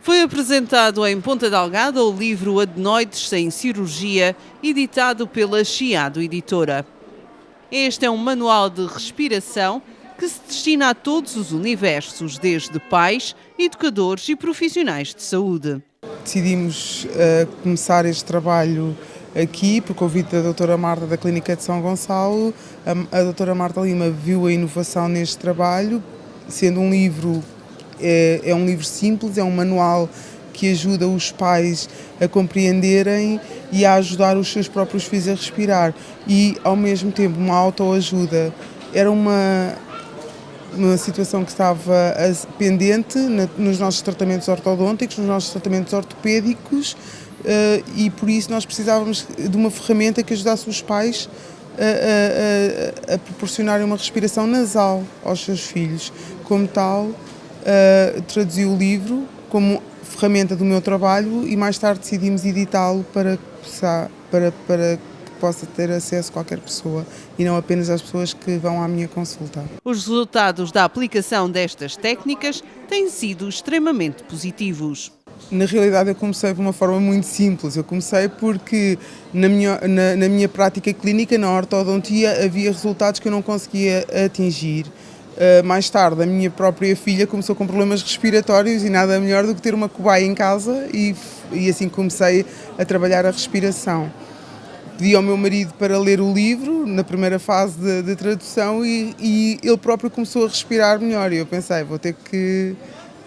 Foi apresentado em Ponta Delgada o livro Adenoides sem Cirurgia, editado pela Chiado Editora. Este é um manual de respiração que se destina a todos os universos, desde pais, educadores e profissionais de saúde. Decidimos começar este trabalho aqui por convite da doutora Marta da Clínica de São Gonçalo. A doutora Marta Lima viu a inovação neste trabalho, sendo um livro, é um livro simples, é um manual que ajuda os pais a compreenderem e a ajudar os seus próprios filhos a respirar e, ao mesmo tempo, uma autoajuda. Era uma situação que estava pendente nos nossos tratamentos ortodônticos, nos nossos tratamentos ortopédicos, e por isso nós precisávamos de uma ferramenta que ajudasse os pais a proporcionarem uma respiração nasal aos seus filhos. Como tal, traduzi o livro como ferramenta do meu trabalho e mais tarde decidimos editá-lo para que possa ter acesso a qualquer pessoa e não apenas às pessoas que vão à minha consulta. Os resultados da aplicação destas técnicas têm sido extremamente positivos. Na realidade eu comecei de uma forma muito simples. Eu comecei porque na minha prática clínica, na ortodontia, havia resultados que eu não conseguia atingir. Mais tarde, a minha própria filha começou com problemas respiratórios e nada melhor do que ter uma cobaia em casa e assim comecei a trabalhar a respiração. Pedi ao meu marido para ler o livro, na primeira fase de tradução, e ele próprio começou a respirar melhor. E eu pensei, vou ter que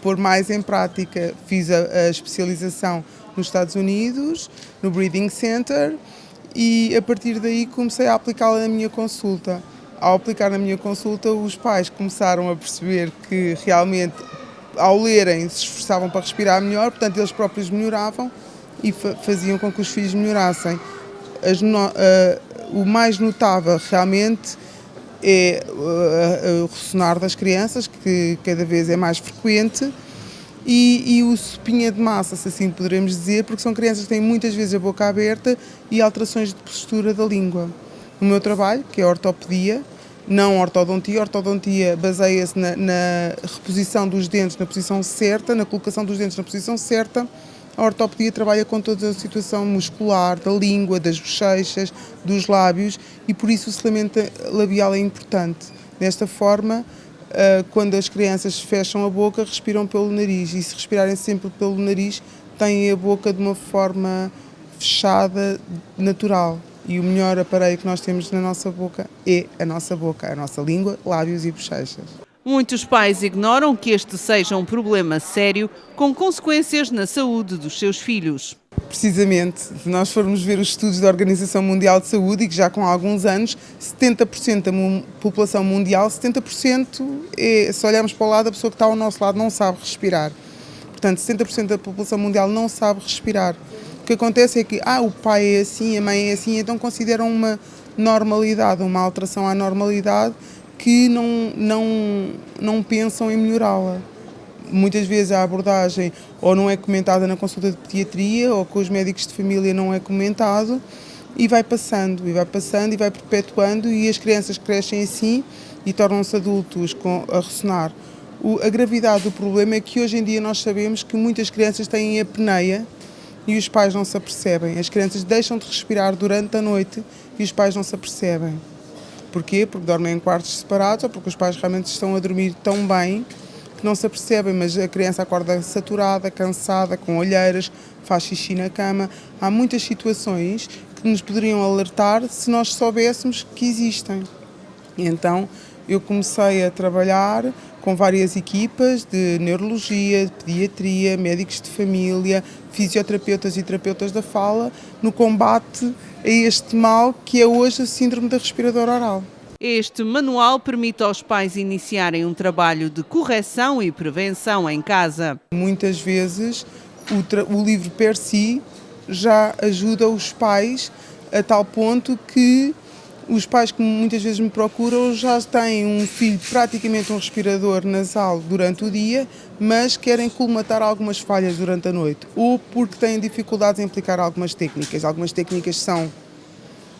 pôr mais em prática. Fiz a especialização nos Estados Unidos, no Breathing Center, e a partir daí comecei a aplicá-la na minha consulta. Ao aplicar na minha consulta, os pais começaram a perceber que realmente, ao lerem, se esforçavam para respirar melhor, portanto eles próprios melhoravam e faziam com que os filhos melhorassem. O mais notável realmente é o ressonar das crianças, que cada vez é mais frequente, e o sopinha de massa, se assim poderemos dizer, porque são crianças que têm muitas vezes a boca aberta e alterações de postura da língua. O meu trabalho, que é a ortopedia, não ortodontia. A ortodontia baseia-se na reposição dos dentes na posição certa, na colocação dos dentes na posição certa. A ortopedia trabalha com toda a situação muscular, da língua, das bochechas, dos lábios e por isso o selamento labial é importante. Desta forma, quando as crianças fecham a boca, respiram pelo nariz e se respirarem sempre pelo nariz, têm a boca de uma forma fechada, natural. E o melhor aparelho que nós temos na nossa boca é a nossa língua, lábios e bochechas. Muitos pais ignoram que este seja um problema sério, com consequências na saúde dos seus filhos. Precisamente, se nós formos ver os estudos da Organização Mundial de Saúde, e que já com alguns anos, 70% da população mundial, 70% se olharmos para o lado, a pessoa que está ao nosso lado não sabe respirar. Portanto, 70% da população mundial não sabe respirar. O que acontece é que o pai é assim, a mãe é assim, então consideram uma normalidade, uma alteração à normalidade, que não pensam em melhorá-la. Muitas vezes a abordagem ou não é comentada na consulta de pediatria ou com os médicos de família não é comentado e vai passando e vai perpetuando e as crianças crescem assim e tornam-se adultos a ressonar. A gravidade do problema é que hoje em dia nós sabemos que muitas crianças têm apneia e os pais não se apercebem. As crianças deixam de respirar durante a noite e os pais não se apercebem. Porquê? Porque dormem em quartos separados ou porque os pais realmente estão a dormir tão bem que não se apercebem, mas a criança acorda saturada, cansada, com olheiras, faz xixi na cama. Há muitas situações que nos poderiam alertar se nós soubéssemos que existem. E então eu comecei a trabalhar com várias equipas de neurologia, de pediatria, médicos de família, fisioterapeutas e terapeutas da fala, no combate a este mal que é hoje a síndrome da respiradora oral. Este manual permite aos pais iniciarem um trabalho de correção e prevenção em casa. Muitas vezes o livro per si já ajuda os pais a tal ponto que os pais que muitas vezes me procuram já têm um filho praticamente um respirador nasal durante o dia, mas querem colmatar algumas falhas durante a noite, ou porque têm dificuldades em aplicar algumas técnicas. Algumas técnicas são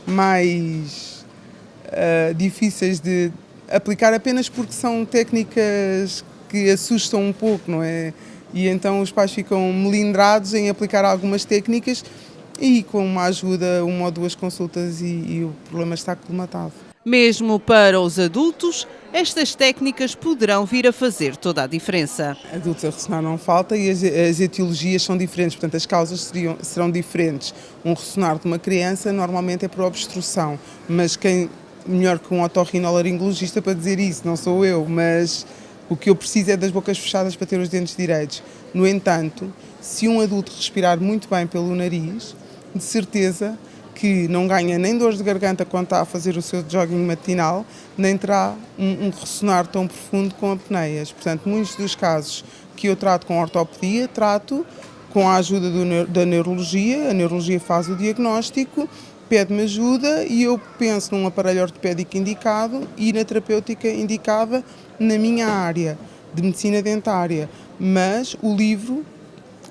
mais difíceis de aplicar apenas porque são técnicas que assustam um pouco, não é? E então os pais ficam melindrados em aplicar algumas técnicas e com uma ajuda, uma ou duas consultas e o problema está colmatado. Mesmo para os adultos, estas técnicas poderão vir a fazer toda a diferença. Adultos a ressonar não falta e as etiologias são diferentes, portanto as causas serão diferentes. Um ressonar de uma criança normalmente é por obstrução, mas quem melhor que um otorrinolaringologista para dizer isso, não sou eu, mas o que eu preciso é das bocas fechadas para ter os dentes direitos. No entanto, se um adulto respirar muito bem pelo nariz, de certeza que não ganha nem dores de garganta quando está a fazer o seu jogging matinal, nem terá um ressonar tão profundo com apneias. Portanto, muitos dos casos que eu trato com ortopedia, trato com a ajuda da neurologia. A neurologia faz o diagnóstico, pede-me ajuda e eu penso num aparelho ortopédico indicado e na terapêutica indicada na minha área de medicina dentária. Mas o livro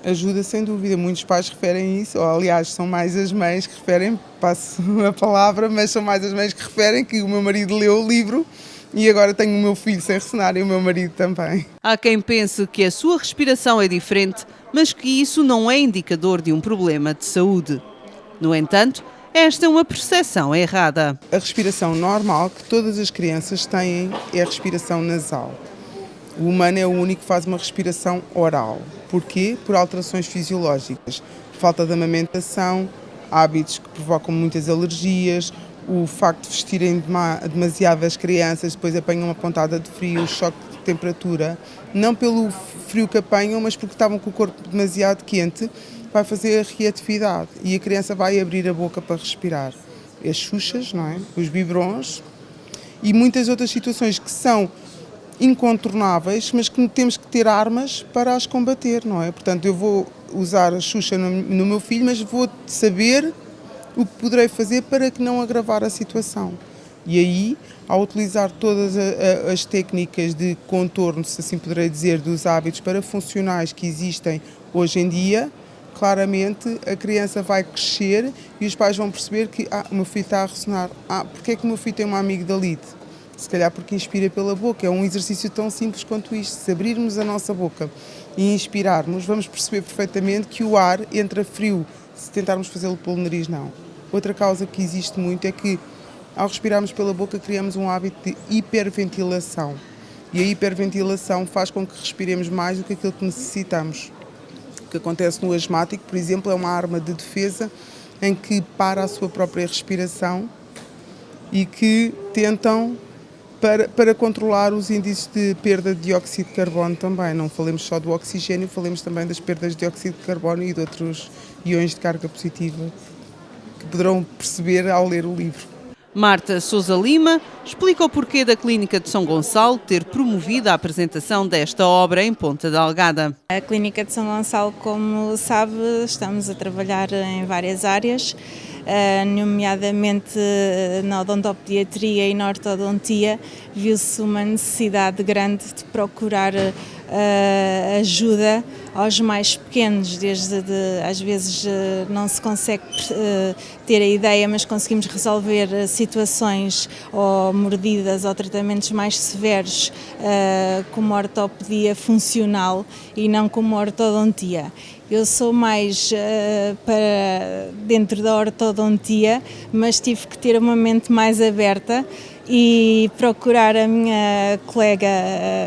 ajuda sem dúvida, muitos pais referem isso, ou aliás são mais as mães que referem, passo a palavra, mas são mais as mães que referem que o meu marido leu o livro e agora tenho o meu filho sem ressonar e o meu marido também. Há quem pense que a sua respiração é diferente, mas que isso não é indicador de um problema de saúde. No entanto, esta é uma percepção errada. A respiração normal que todas as crianças têm é a respiração nasal. O humano é o único que faz uma respiração oral. Porquê? Por alterações fisiológicas. Falta de amamentação, hábitos que provocam muitas alergias, o facto de vestirem demasiado as crianças, depois apanham uma pontada de frio, choque de temperatura, não pelo frio que apanham, mas porque estavam com o corpo demasiado quente, vai fazer a reatividade e a criança vai abrir a boca para respirar. As xuxas, não é? Os biberons e muitas outras situações que são incontornáveis, mas que temos que ter armas para as combater, não é? Portanto, eu vou usar a Xuxa no meu filho, mas vou saber o que poderei fazer para que não agravar a situação. E aí, ao utilizar todas as técnicas de contorno, se assim poderei dizer, dos hábitos parafuncionais que existem hoje em dia, claramente a criança vai crescer e os pais vão perceber que o meu filho está a ressonar. Porque é que o meu filho tem uma amigdalite? Se calhar porque inspira pela boca. É um exercício tão simples quanto isto. Se abrirmos a nossa boca e inspirarmos, vamos perceber perfeitamente que o ar entra frio. Se tentarmos fazê-lo pelo nariz, não. Outra causa que existe muito é que, ao respirarmos pela boca, criamos um hábito de hiperventilação. E a hiperventilação faz com que respiremos mais do que aquilo que necessitamos. O que acontece no asmático, por exemplo, é uma arma de defesa em que para a sua própria respiração e que tentam para controlar os índices de perda de dióxido de carbono também. Não falemos só do oxigênio, falemos também das perdas de dióxido de carbono e de outros iões de carga positiva que poderão perceber ao ler o livro. Marta Sousa Lima explica o porquê da Clínica de São Gonçalo ter promovido a apresentação desta obra em Ponta Delgada. A Clínica de São Gonçalo, como sabe, estamos a trabalhar em várias áreas, nomeadamente na odontopediatria e na ortodontia. Viu-se uma necessidade grande de procurar ajuda aos mais pequenos, às vezes não se consegue ter a ideia, mas conseguimos resolver situações ou mordidas ou tratamentos mais severos como ortopedia funcional e não como ortodontia. Eu sou mais para dentro da ortodontia, mas tive que ter uma mente mais aberta e procurar a minha colega,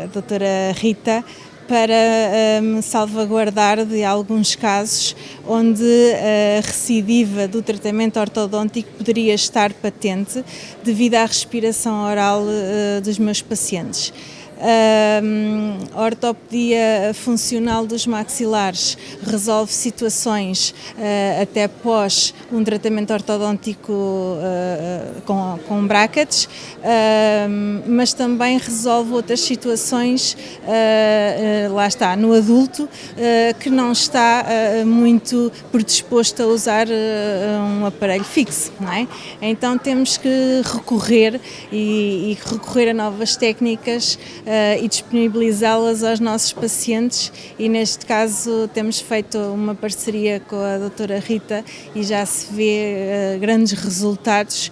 a doutora Rita, para me salvaguardar de alguns casos onde a recidiva do tratamento ortodôntico poderia estar patente devido à respiração oral dos meus pacientes. A ortopedia funcional dos maxilares resolve situações até pós um tratamento ortodôntico com brackets, mas também resolve outras situações, lá está, no adulto, que não está muito predisposto a usar um aparelho fixo, não é? Então temos que recorrer e recorrer a novas técnicas e disponibilizá-las aos nossos pacientes, e neste caso temos feito uma parceria com a doutora Rita e já se vê grandes resultados.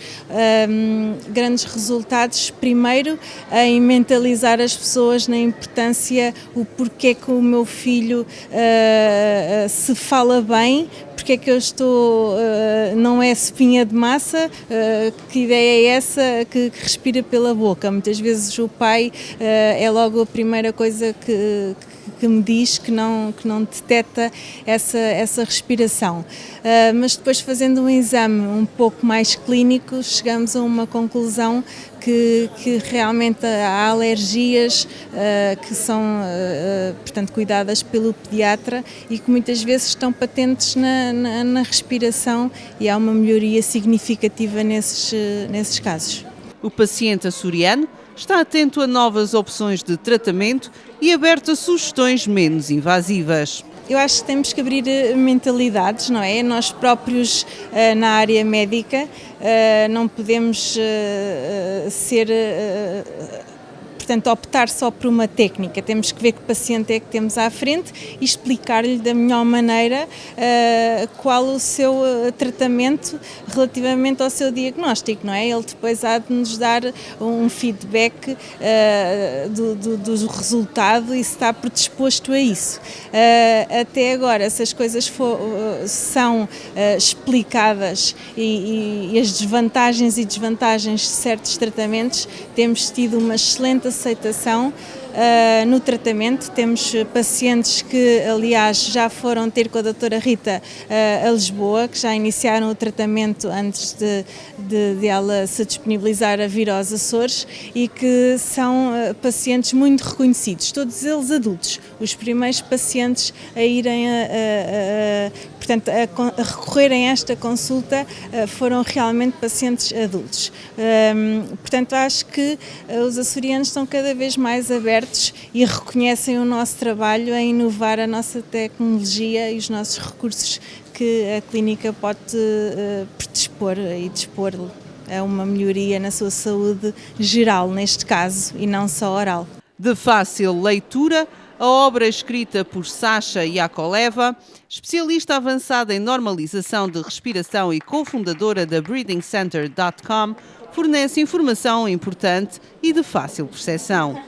Primeiro em mentalizar as pessoas na importância, o porquê que o meu filho se fala bem, porque é que eu estou, não é espinha de massa, que ideia é essa que respira pela boca? Muitas vezes o pai é logo a primeira coisa que me diz que não detecta essa respiração. Mas depois, fazendo um exame um pouco mais clínico, chegamos a uma conclusão que realmente há alergias que são, portanto, cuidadas pelo pediatra e que muitas vezes estão patentes na respiração, e há uma melhoria significativa nesses casos. O paciente açoriano está atento a novas opções de tratamento e aberto a sugestões menos invasivas. Eu acho que temos que abrir mentalidades, não é? Nós próprios, na área médica, não podemos portanto, optar só por uma técnica. Temos que ver que paciente é que temos à frente e explicar-lhe da melhor maneira qual o seu tratamento relativamente ao seu diagnóstico, não é? Ele depois há de nos dar um feedback do resultado e se está predisposto a isso. Até agora, se as coisas são explicadas e as desvantagens e desvantagens de certos tratamentos, temos tido uma excelente aceitação no tratamento. Temos pacientes que, aliás, já foram ter com a doutora Rita a Lisboa, que já iniciaram o tratamento antes de ela se disponibilizar a vir aos Açores, e que são pacientes muito reconhecidos, todos eles adultos. Os primeiros pacientes a irem portanto, a recorrerem a esta consulta foram realmente pacientes adultos. Portanto, acho que os açorianos estão cada vez mais abertos e reconhecem o nosso trabalho em inovar a nossa tecnologia e os nossos recursos que a clínica pode predispor e dispor a uma melhoria na sua saúde geral, neste caso, e não só oral. De fácil leitura, a obra escrita por Sasha Yakovleva, especialista avançada em normalização de respiração e cofundadora da breathingcenter.com, fornece informação importante e de fácil percepção.